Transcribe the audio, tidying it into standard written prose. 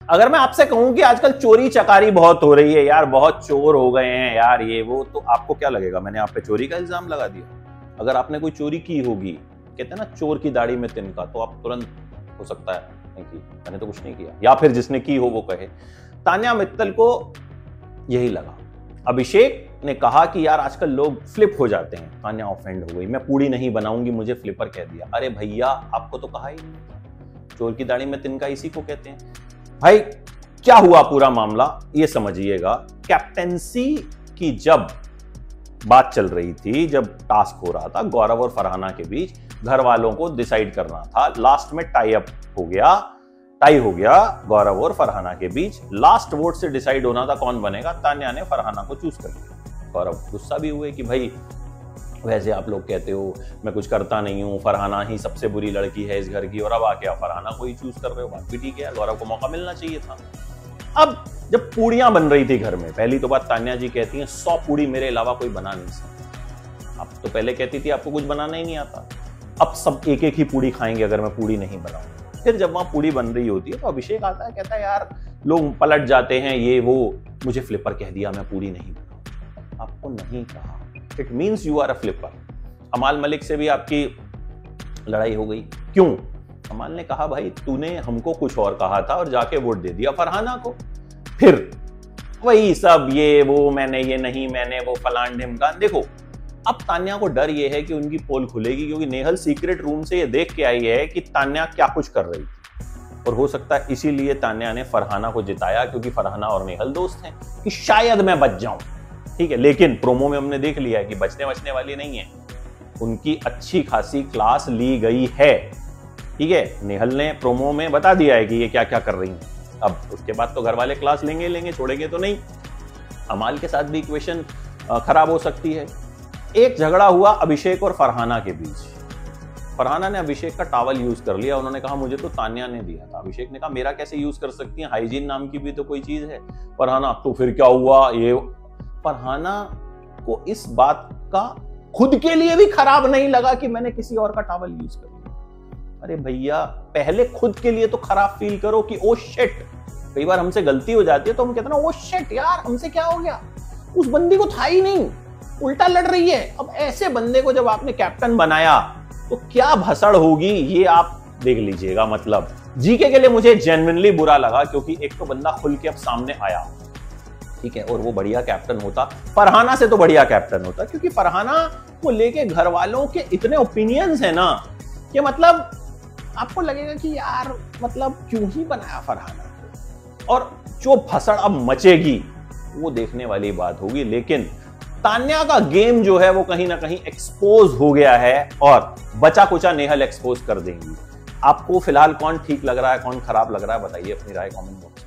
अगर मैं आपसे कहूं कि आजकल चोरी चकारी बहुत हो रही है यार, बहुत चोर हो गए हैं यार ये वो, तो आपको क्या लगेगा? मैंने आप पे चोरी का इल्जाम लगा दिया। अगर आपने कोई चोरी की होगी, कहते हैं ना चोर की दाढ़ी में तिनका, तो आप तुरंत हो सकता है नहीं की, मैंने तो कुछ नहीं किया, या फिर जिसने की हो वो कहे। तान्या मित्तल को यही लगा। अभिषेक ने कहा कि यार आजकल लोग फ्लिप हो जाते हैं, तान्या ऑफेंड हो गई, मैं पूड़ी नहीं बनाऊंगी, मुझे फ्लिपर कह दिया। अरे भैया आपको तो कहा ही नहीं था, चोर की दाढ़ी में तिनका इसी को कहते हैं। भाई क्या हुआ पूरा मामला ये समझिएगा। कैप्टेंसी की जब बात चल रही थी, जब टास्क हो रहा था गौरव और फरहाना के बीच, घर वालों को डिसाइड करना था, लास्ट में टाई हो गया गौरव और फरहाना के बीच। लास्ट वोट से डिसाइड होना था कौन बनेगा, तान्या ने फरहाना को चूज कर लिया। गौरव गुस्सा भी हुए कि भाई वैसे आप लोग कहते हो मैं कुछ करता नहीं हूं, फरहाना ही सबसे बुरी लड़की है इस घर की, और अब आके आप फरहाना को ही चूज कर रहे हो। बात भी ठीक है, गौरव को मौका मिलना चाहिए था। अब जब पूड़ियां बन रही थी घर में, पहली तो बात तान्या जी कहती हैं 100 पूड़ी मेरे अलावा कोई बना नहीं सकता। अब तो पहले कहती थी आपको कुछ बनाना ही नहीं आता, अब सब एक एक ही पूड़ी खाएंगे अगर मैं पूड़ी नहीं बनाऊंगा। फिर जब वहां पूड़ी बन रही होती है तो अभिषेक आता है, कहता है यार लोग पलट जाते हैं ये वो, मुझे फ्लिपर कह दिया, मैं पूड़ी नहीं बनाऊंगा। आपको नहीं कहा, it means you are a flipper. Amaal Mallik से भी आपकी लड़ाई हो गई, क्यों? अमाल ने कहा भाई तूने हमको कुछ और कहा था और जाके वोट दे दिया फरहाना को। फिर वही सब ये वो, मैंने ये नहीं, मैंने वो, फलान ढिमकान। देखो अब तान्या को डर ये है कि उनकी पोल खुलेगी, क्योंकि नेहल सीक्रेट रूम से ये देख के आई है कि तान्या क्या कुछ कर रही थी, और हो सकता है इसीलिए तान्या ने फरहाना को जिताया, क्योंकि फरहाना और नेहल दोस्त हैं, कि शायद मैं बच जाऊं। ठीक है, लेकिन प्रोमो में हमने देख लिया है कि बचने वाली नहीं है, उनकी अच्छी खासी क्लास ली गई है। ठीक है, नेहल ने प्रोमो में बता दिया है कि ये क्या क्या कर रही हैं। अब उसके बाद तो घर वाले क्लास लेंगे, छोड़ेंगे तो नहीं। अमाल के साथ भी इक्वेशन खराब हो सकती है। एक झगड़ा हुआ अभिषेक और फरहाना के बीच। फरहाना ने अभिषेक का टॉवल यूज कर लिया, उन्होंने कहा मुझे तो तान्या ने दिया था। अभिषेक ने कहा मेरा कैसे यूज कर सकती है, हाइजीन नाम की भी तो कोई चीज है। फरहाना तो फिर क्या हुआ ये। फरहाना को इस बात का खुद के लिए भी खराब नहीं लगा कि मैंने किसी और का टॉवल यूज कर लिया। अरे भैया पहले खुद के लिए तो खराब फील करो कि ओ शिट। कई बार हमसे गलती हो जाती है तो हम कहते हैं ना ओ शिट यार हमसे क्या हो गया, उस बंदी को था ही नहीं, उल्टा लड़ रही है। अब ऐसे बंदे को जब आपने कैप्टन बनाया तो क्या भसड़ होगी ये आप देख लीजिएगा। मतलब जीके के लिए मुझे जेन्युइनली बुरा लगा, क्योंकि एक तो बंदा खुल के अब सामने आया, ठीक है, और वो बढ़िया कैप्टन होता, फरहाना से तो बढ़िया कैप्टन होता, क्योंकि फरहाना को लेके घर वालों के इतने ओपिनियंस है ना कि मतलब आपको लगेगा कि यार मतलब क्यों ही बनाया फरहाना को। और जो भसड़ अब मचेगी वो देखने वाली बात होगी। लेकिन तान्या का गेम जो है वो कहीं ना कहीं एक्सपोज हो गया है, और बचा कुचा नेहल एक्सपोज कर देंगी। आपको फिलहाल कौन ठीक लग रहा है, कौन खराब लग रहा है, बताइए अपनी राय कमेंट बॉक्स में।